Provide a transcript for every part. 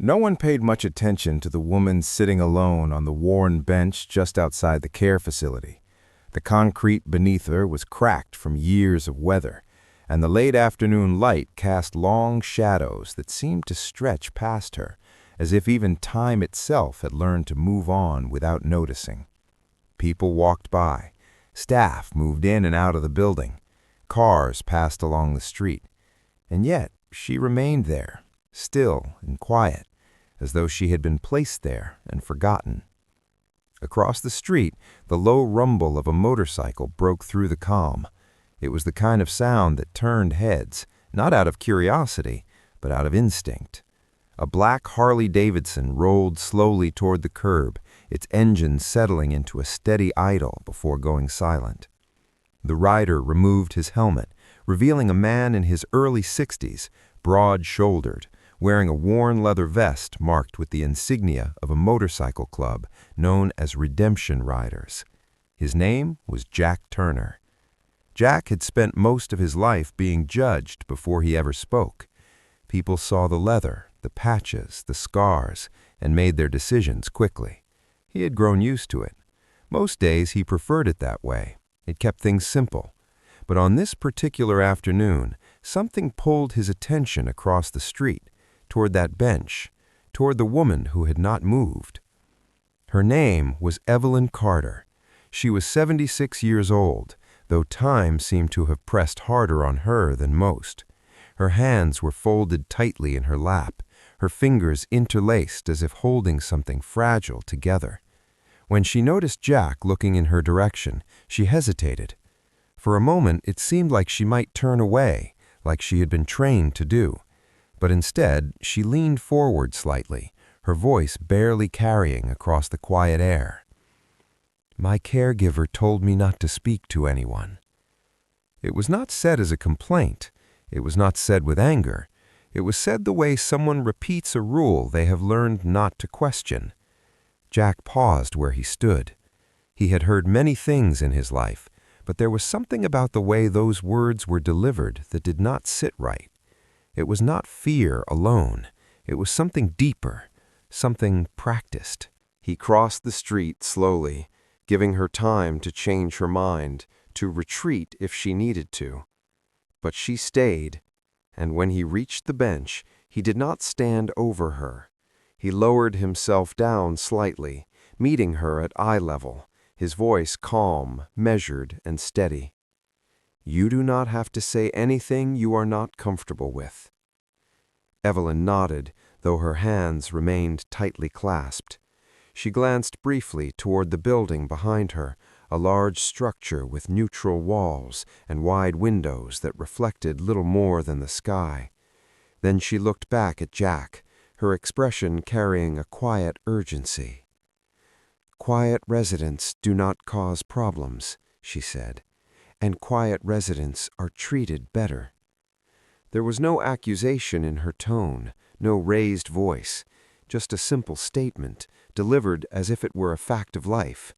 No one paid much attention to the woman sitting alone on the worn bench just outside the care facility. The concrete beneath her was cracked from years of weather, and the late afternoon light cast long shadows that seemed to stretch past her, as if even time itself had learned to move on without noticing. People walked by. Staff moved in and out of the building. Cars passed along the street. And yet she remained there, still and quiet, as though she had been placed there and forgotten. Across the street, the low rumble of a motorcycle broke through the calm. It was the kind of sound that turned heads, not out of curiosity, but out of instinct. A black Harley-Davidson rolled slowly toward the curb, its engine settling into a steady idle before going silent. The rider removed his helmet, revealing a man in his early 60s, broad-shouldered, wearing a worn leather vest marked with the insignia of a motorcycle club known as Redemption Riders. His name was Jack Turner. Jack had spent most of his life being judged before he ever spoke. People saw the leather, the patches, the scars, and made their decisions quickly. He had grown used to it. Most days he preferred it that way. It kept things simple. But on this particular afternoon, something pulled his attention across the street, toward that bench, toward the woman who had not moved. Her name was Evelyn Carter. She was 76 years old, though time seemed to have pressed harder on her than most. Her hands were folded tightly in her lap, her fingers interlaced as if holding something fragile together. When she noticed Jack looking in her direction, she hesitated. For a moment, it seemed like she might turn away, like she had been trained to do. But instead, she leaned forward slightly, her voice barely carrying across the quiet air. "My caregiver told me not to speak to anyone." It was not said as a complaint. It was not said with anger. It was said the way someone repeats a rule they have learned not to question. Jack paused where he stood. He had heard many things in his life, but there was something about the way those words were delivered that did not sit right. It was not fear alone. It was something deeper, something practiced. He crossed the street slowly, giving her time to change her mind, to retreat if she needed to. But she stayed, and when he reached the bench, he did not stand over her. He lowered himself down slightly, meeting her at eye level, his voice calm, measured, and steady. "You do not have to say anything you are not comfortable with." Evelyn nodded, though her hands remained tightly clasped. She glanced briefly toward the building behind her, a large structure with neutral walls and wide windows that reflected little more than the sky. Then she looked back at Jack, her expression carrying a quiet urgency. "Quiet residents do not cause problems," she said, "and quiet residents are treated better." There was no accusation in her tone, no raised voice, just a simple statement, delivered as if it were a fact of life.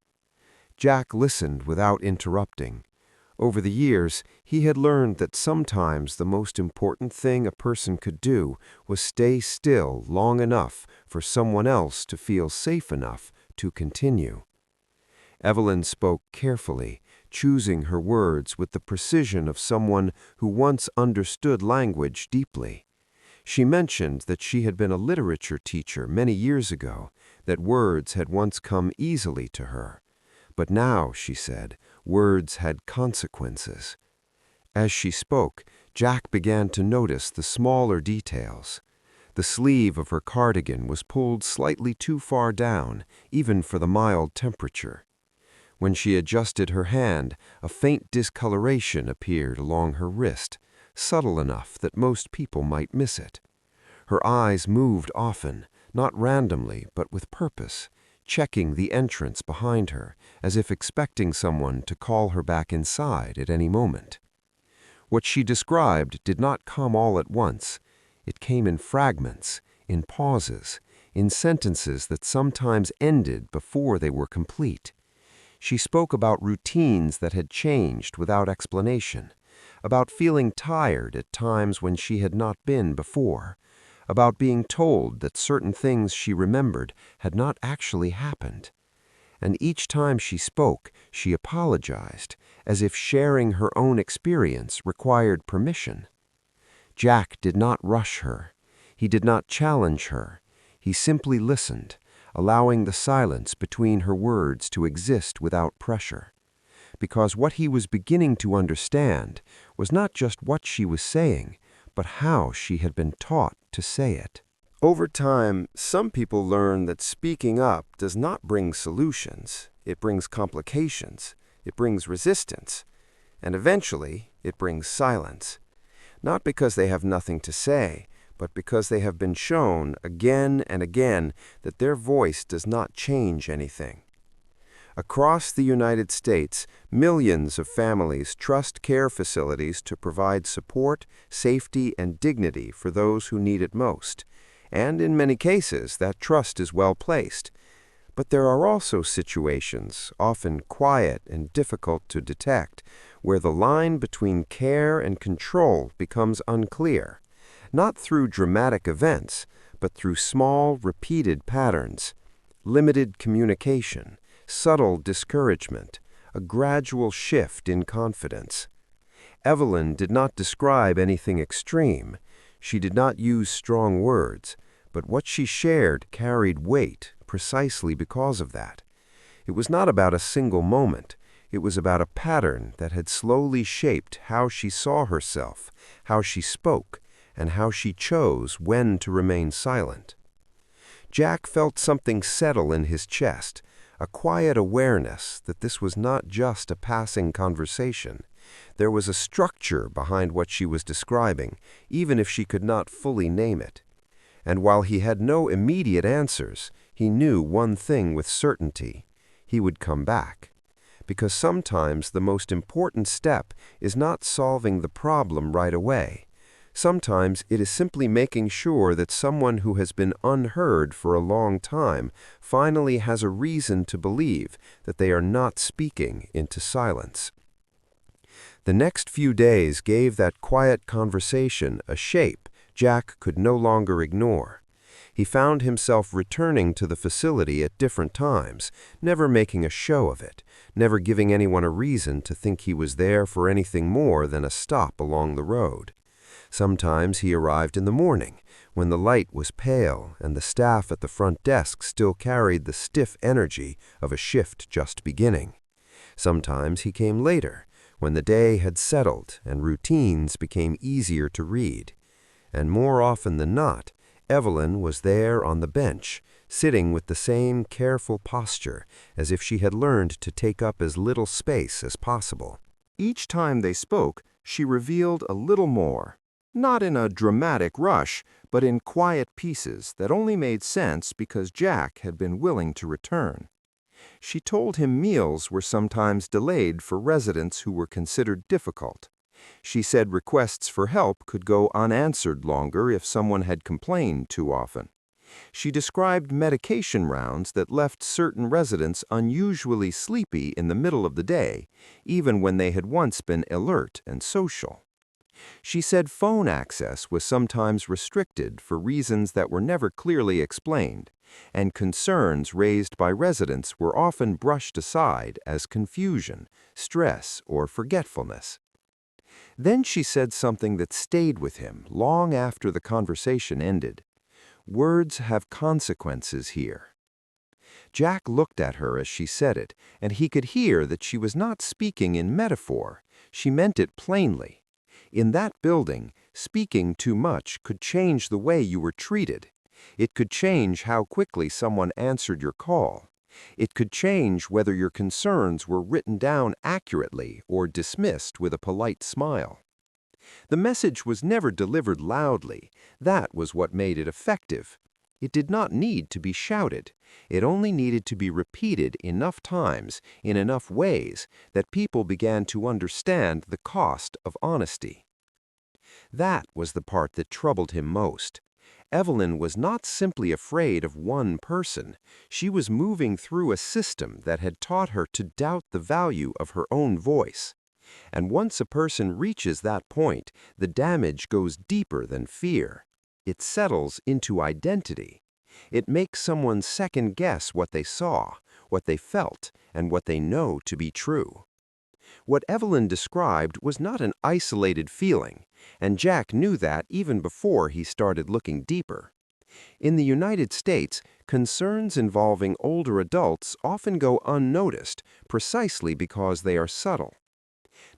Jack listened without interrupting. Over the years, he had learned that sometimes the most important thing a person could do was stay still long enough for someone else to feel safe enough to continue. Evelyn spoke carefully, choosing her words with the precision of someone who once understood language deeply. She mentioned that she had been a literature teacher many years ago, that words had once come easily to her. But now, she said, words had consequences. As she spoke, Jack began to notice the smaller details. The sleeve of her cardigan was pulled slightly too far down, even for the mild temperature. When she adjusted her hand, a faint discoloration appeared along her wrist, subtle enough that most people might miss it. Her eyes moved often, not randomly, but with purpose, checking the entrance behind her, as if expecting someone to call her back inside at any moment. What she described did not come all at once. It came in fragments, in pauses, in sentences that sometimes ended before they were complete. She spoke about routines that had changed without explanation, about feeling tired at times when she had not been before, about being told that certain things she remembered had not actually happened. And each time she spoke, she apologized, as if sharing her own experience required permission. Jack did not rush her. He did not challenge her. He simply listened, allowing the silence between her words to exist without pressure. Because what he was beginning to understand was not just what she was saying, but how she had been taught to say it. Over time, some people learn that speaking up does not bring solutions. It brings complications. It brings resistance. And eventually, it brings silence. Not because they have nothing to say, but because they have been shown again and again that their voice does not change anything. Across the United States, millions of families trust care facilities to provide support, safety, and dignity for those who need it most. And in many cases, that trust is well placed. But there are also situations, often quiet and difficult to detect, where the line between care and control becomes unclear, not through dramatic events, but through small, repeated patterns, limited communication, subtle discouragement, a gradual shift in confidence. Evelyn did not describe anything extreme. She did not use strong words, but what she shared carried weight precisely because of that. It was not about a single moment. It was about a pattern that had slowly shaped how she saw herself, how she spoke, and how she chose when to remain silent. Jack felt something settle in his chest, a quiet awareness that this was not just a passing conversation. There was a structure behind what she was describing, even if she could not fully name it. And while he had no immediate answers, he knew one thing with certainty: he would come back. Because sometimes the most important step is not solving the problem right away. Sometimes it is simply making sure that someone who has been unheard for a long time finally has a reason to believe that they are not speaking into silence. The next few days gave that quiet conversation a shape Jack could no longer ignore. He found himself returning to the facility at different times, never making a show of it, never giving anyone a reason to think he was there for anything more than a stop along the road. Sometimes he arrived in the morning, when the light was pale and the staff at the front desk still carried the stiff energy of a shift just beginning. Sometimes he came later, when the day had settled and routines became easier to read. And more often than not, Evelyn was there on the bench, sitting with the same careful posture, as if she had learned to take up as little space as possible. Each time they spoke, she revealed a little more. Not in a dramatic rush, but in quiet pieces that only made sense because Jack had been willing to return. She told him meals were sometimes delayed for residents who were considered difficult. She said requests for help could go unanswered longer if someone had complained too often. She described medication rounds that left certain residents unusually sleepy in the middle of the day, even when they had once been alert and social. She said phone access was sometimes restricted for reasons that were never clearly explained, and concerns raised by residents were often brushed aside as confusion, stress, or forgetfulness. Then she said something that stayed with him long after the conversation ended. Words have consequences here. Jack looked at her as she said it, and he could hear that she was not speaking in metaphor. She meant it plainly. In that building, speaking too much could change the way you were treated. It could change how quickly someone answered your call. It could change whether your concerns were written down accurately or dismissed with a polite smile. The message was never delivered loudly. That was what made it effective. It did not need to be shouted. It only needed to be repeated enough times, in enough ways, that people began to understand the cost of honesty. That was the part that troubled him most. Evelyn was not simply afraid of one person. She was moving through a system that had taught her to doubt the value of her own voice. And once a person reaches that point, the damage goes deeper than fear. It settles into identity. It makes someone second-guess what they saw, what they felt, and what they know to be true. What Evelyn described was not an isolated feeling, and Jack knew that even before he started looking deeper. In the United States, concerns involving older adults often go unnoticed precisely because they are subtle.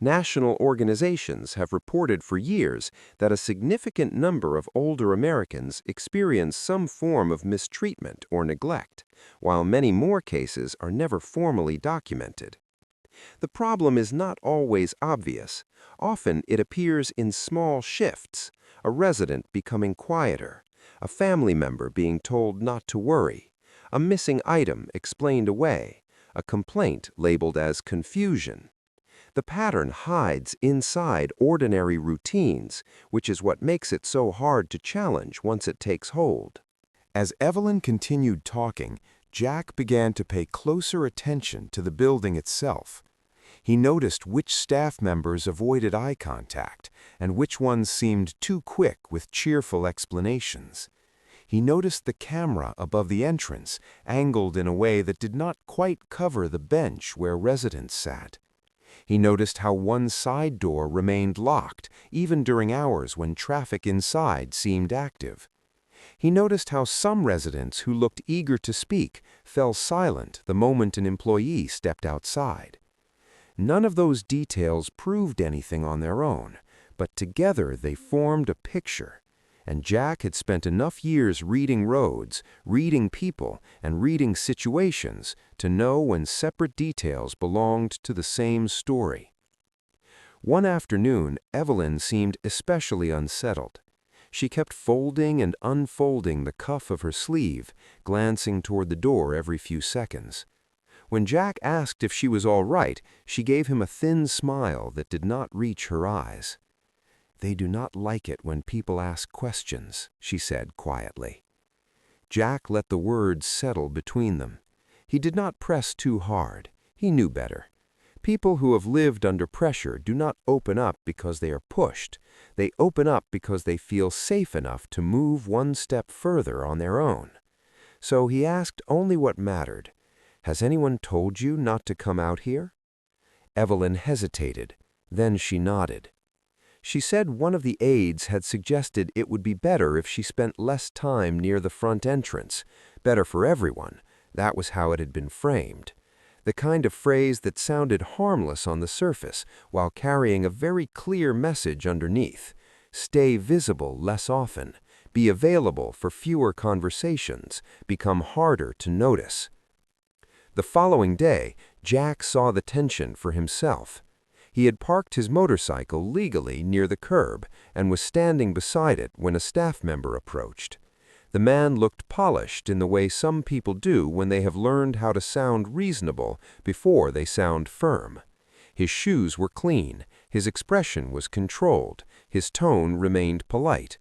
National organizations have reported for years that a significant number of older Americans experience some form of mistreatment or neglect, while many more cases are never formally documented. The problem is not always obvious. Often it appears in small shifts, a resident becoming quieter, a family member being told not to worry, a missing item explained away, a complaint labeled as confusion. The pattern hides inside ordinary routines, which is what makes it so hard to challenge once it takes hold. As Evelyn continued talking, Jack began to pay closer attention to the building itself. He noticed which staff members avoided eye contact and which ones seemed too quick with cheerful explanations. He noticed the camera above the entrance, angled in a way that did not quite cover the bench where residents sat. He noticed how one side door remained locked, even during hours when traffic inside seemed active. He noticed how some residents who looked eager to speak fell silent the moment an employee stepped outside. None of those details proved anything on their own, but together they formed a picture. And Jack had spent enough years reading roads, reading people, and reading situations to know when separate details belonged to the same story. One afternoon, Evelyn seemed especially unsettled. She kept folding and unfolding the cuff of her sleeve, glancing toward the door every few seconds. When Jack asked if she was all right, she gave him a thin smile that did not reach her eyes. "They do not like it when people ask questions," she said quietly. Jack let the words settle between them. He did not press too hard. He knew better. People who have lived under pressure do not open up because they are pushed. They open up because they feel safe enough to move one step further on their own. So he asked only what mattered. "Has anyone told you not to come out here?" Evelyn hesitated. Then she nodded. She said one of the aides had suggested it would be better if she spent less time near the front entrance. Better for everyone. That was how it had been framed. The kind of phrase that sounded harmless on the surface while carrying a very clear message underneath. Stay visible less often. Be available for fewer conversations. Become harder to notice. The following day, Jack saw the tension for himself. He had parked his motorcycle legally near the curb and was standing beside it when a staff member approached. The man looked polished in the way some people do when they have learned how to sound reasonable before they sound firm. His shoes were clean, his expression was controlled, his tone remained polite.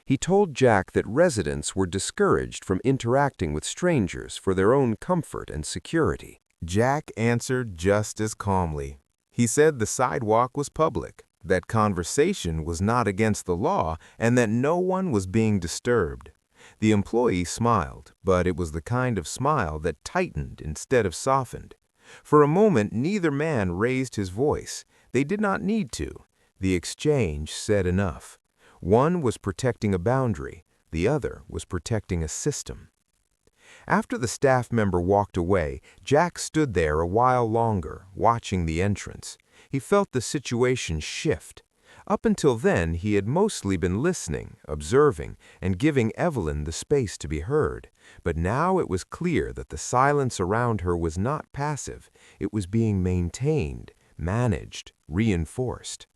He told Jack that residents were discouraged from interacting with strangers for their own comfort and security. Jack answered just as calmly. He said the sidewalk was public, that conversation was not against the law, and that no one was being disturbed. The employee smiled, but it was the kind of smile that tightened instead of softened. For a moment, neither man raised his voice. They did not need to. The exchange said enough. One was protecting a boundary, the other was protecting a system. After the staff member walked away, Jack stood there a while longer, watching the entrance. He felt the situation shift. Up until then, he had mostly been listening, observing, and giving Evelyn the space to be heard. But now it was clear that the silence around her was not passive. It was being maintained, managed, reinforced.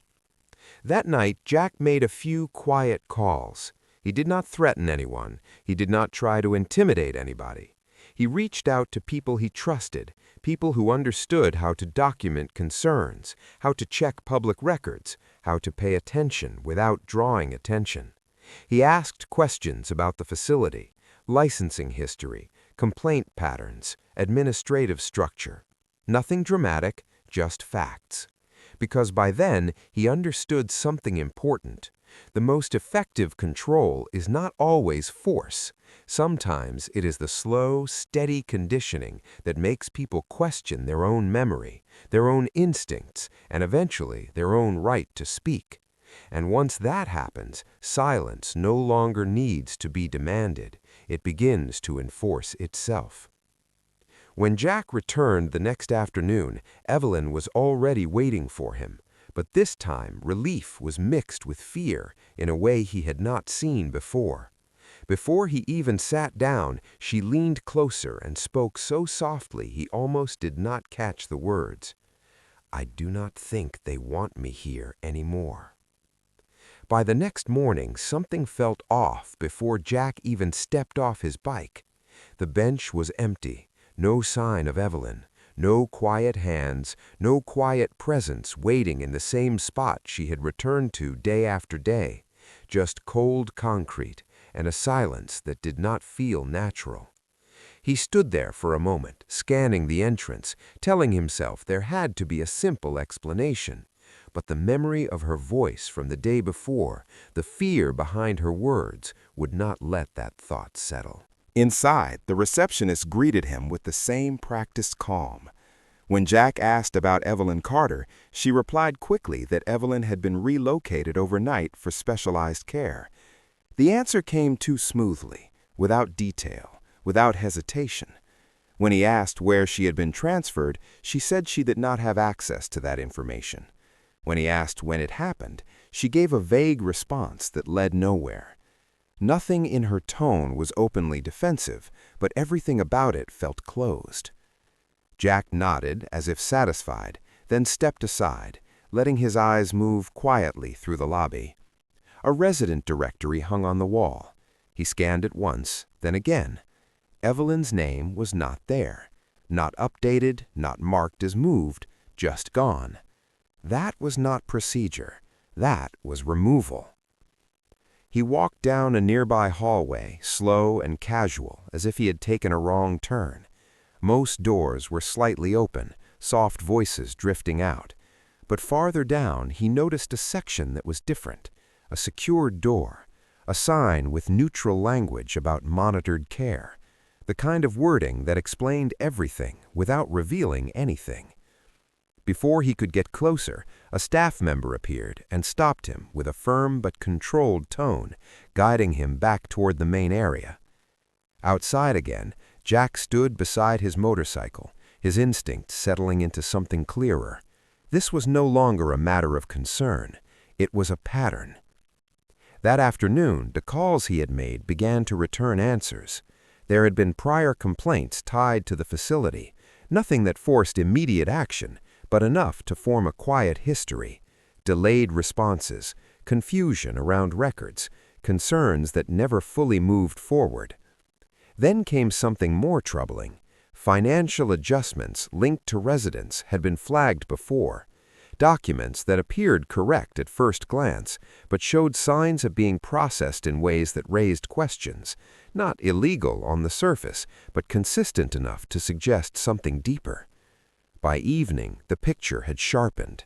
That night, Jack made a few quiet calls. He did not threaten anyone. He did not try to intimidate anybody. He reached out to people he trusted, people who understood how to document concerns, how to check public records, how to pay attention without drawing attention. He asked questions about the facility, licensing history, complaint patterns, administrative structure. Nothing dramatic, just facts. Because by then, he understood something important. The most effective control is not always force. Sometimes it is the slow, steady conditioning that makes people question their own memory, their own instincts, and eventually their own right to speak. And once that happens, silence no longer needs to be demanded. It begins to enforce itself. When Jack returned the next afternoon, Evelyn was already waiting for him. But this time, relief was mixed with fear in a way he had not seen before. Before he even sat down, she leaned closer and spoke so softly he almost did not catch the words. "I do not think they want me here anymore." By the next morning, something felt off before Jack even stepped off his bike. The bench was empty, no sign of Evelyn. No quiet hands, no quiet presence waiting in the same spot she had returned to day after day, just cold concrete and a silence that did not feel natural. He stood there for a moment, scanning the entrance, telling himself there had to be a simple explanation. But the memory of her voice from the day before, the fear behind her words, would not let that thought settle. Inside, the receptionist greeted him with the same practiced calm. When Jack asked about Evelyn Carter, she replied quickly that Evelyn had been relocated overnight for specialized care. The answer came too smoothly, without detail, without hesitation. When he asked where she had been transferred, she said she did not have access to that information. When he asked when it happened, she gave a vague response that led nowhere. Nothing in her tone was openly defensive, but everything about it felt closed. Jack nodded as if satisfied, then stepped aside, letting his eyes move quietly through the lobby. A resident directory hung on the wall. He scanned it once, then again. Evelyn's name was not there. Not updated, not marked as moved, just gone. That was not procedure. That was removal. He walked down a nearby hallway, slow and casual, as if he had taken a wrong turn. Most doors were slightly open, soft voices drifting out. But farther down, he noticed a section that was different, a secured door, a sign with neutral language about monitored care, the kind of wording that explained everything without revealing anything. Before he could get closer, a staff member appeared and stopped him with a firm but controlled tone, guiding him back toward the main area. Outside again, Jack stood beside his motorcycle, his instincts settling into something clearer. This was no longer a matter of concern. It was a pattern. That afternoon, the calls he had made began to return answers. There had been prior complaints tied to the facility, nothing that forced immediate action, but enough to form a quiet history. Delayed responses, confusion around records, concerns that never fully moved forward. Then came something more troubling. Financial adjustments linked to residents had been flagged before. Documents that appeared correct at first glance, but showed signs of being processed in ways that raised questions. Not illegal on the surface, but consistent enough to suggest something deeper. By evening, the picture had sharpened.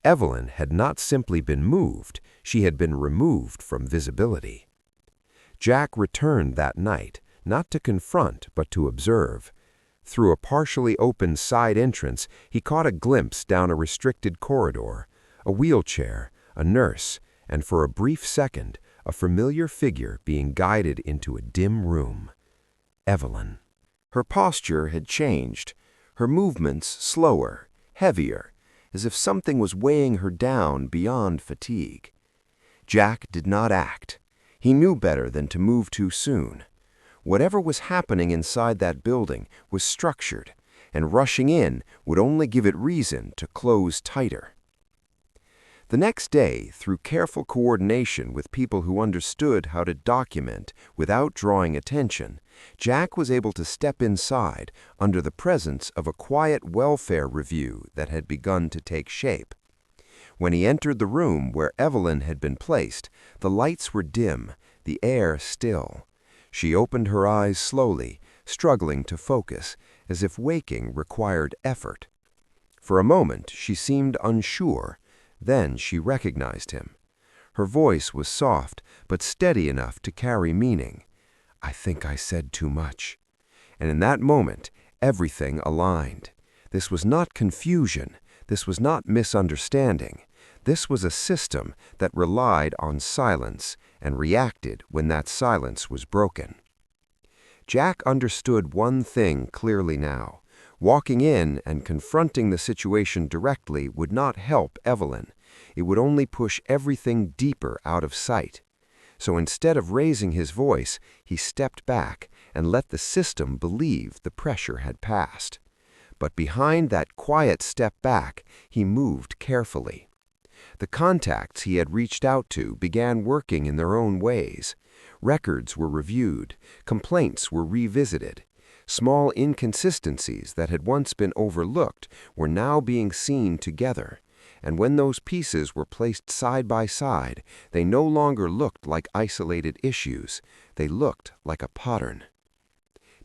Evelyn had not simply been moved, she had been removed from visibility. Jack returned that night, not to confront but to observe. Through a partially open side entrance, he caught a glimpse down a restricted corridor, a wheelchair, a nurse, and for a brief second, a familiar figure being guided into a dim room. Evelyn. Her posture had changed, her movements slower, heavier, as if something was weighing her down beyond fatigue. Jack did not act. He knew better than to move too soon. Whatever was happening inside that building was structured, and rushing in would only give it reason to close tighter. The next day, through careful coordination with people who understood how to document without drawing attention, Jack was able to step inside under the presence of a quiet welfare review that had begun to take shape. When he entered the room where Evelyn had been placed, the lights were dim, the air still. She opened her eyes slowly, struggling to focus, as if waking required effort. For a moment, she seemed unsure. Then she recognized him. Her voice was soft, but steady enough to carry meaning. "I think I said too much." And in that moment, everything aligned. This was not confusion. This was not misunderstanding. This was a system that relied on silence and reacted when that silence was broken. Jack understood one thing clearly now. Walking in and confronting the situation directly would not help Evelyn. It would only push everything deeper out of sight. So instead of raising his voice, he stepped back and let the system believe the pressure had passed. But behind that quiet step back, he moved carefully. The contacts he had reached out to began working in their own ways. Records were reviewed, complaints were revisited. Small inconsistencies that had once been overlooked were now being seen together, and when those pieces were placed side by side, they no longer looked like isolated issues, they looked like a pattern.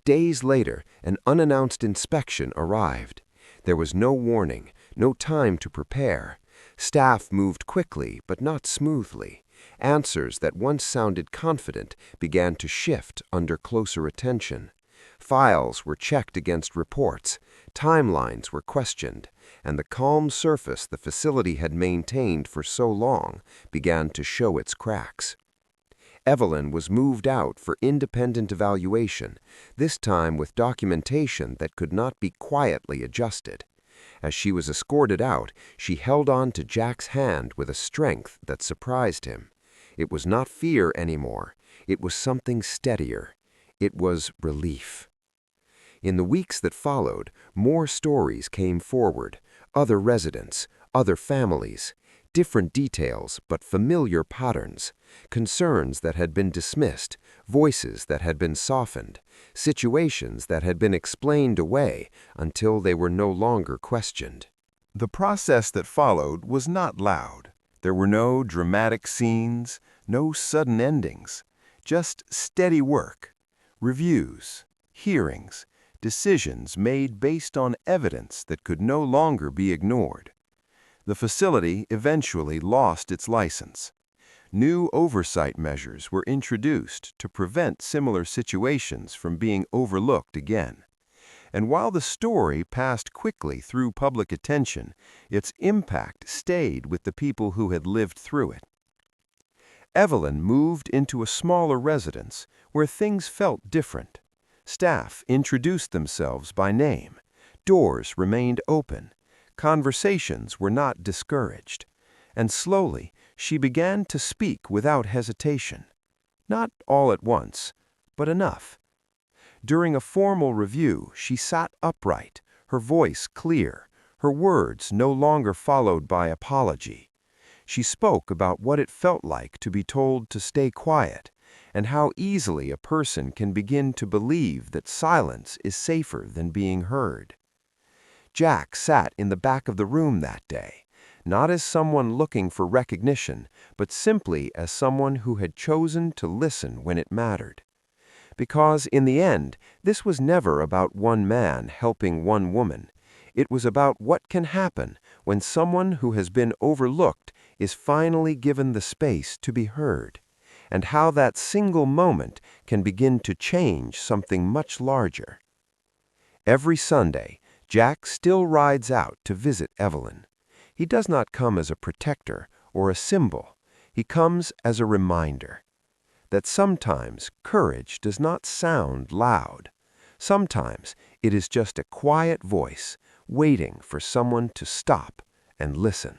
Days later, an unannounced inspection arrived. There was no warning, no time to prepare. Staff moved quickly, but not smoothly. Answers that once sounded confident began to shift under closer attention. Files were checked against reports, timelines were questioned, and the calm surface the facility had maintained for so long began to show its cracks. Evelyn was moved out for independent evaluation, this time with documentation that could not be quietly adjusted. As she was escorted out, she held on to Jack's hand with a strength that surprised him. It was not fear anymore. It was something steadier. It was relief. In the weeks that followed, more stories came forward. Other residents, other families, different details but familiar patterns, concerns that had been dismissed, voices that had been softened, situations that had been explained away until they were no longer questioned. The process that followed was not loud. There were no dramatic scenes, no sudden endings, just steady work, reviews, hearings, decisions made based on evidence that could no longer be ignored. The facility eventually lost its license. New oversight measures were introduced to prevent similar situations from being overlooked again. And while the story passed quickly through public attention, its impact stayed with the people who had lived through it. Evelyn moved into a smaller residence where things felt different. Staff introduced themselves by name. Doors remained open. Conversations were not discouraged. And slowly, she began to speak without hesitation. Not all at once, but enough. During a formal review, she sat upright, her voice clear, her words no longer followed by apology. She spoke about what it felt like to be told to stay quiet, and how easily a person can begin to believe that silence is safer than being heard. Jack sat in the back of the room that day, not as someone looking for recognition, but simply as someone who had chosen to listen when it mattered. Because in the end, this was never about one man helping one woman. It was about what can happen when someone who has been overlooked is finally given the space to be heard, and how that single moment can begin to change something much larger. Every Sunday, Jack still rides out to visit Evelyn. He does not come as a protector or a symbol. He comes as a reminder that sometimes courage does not sound loud. Sometimes it is just a quiet voice waiting for someone to stop and listen.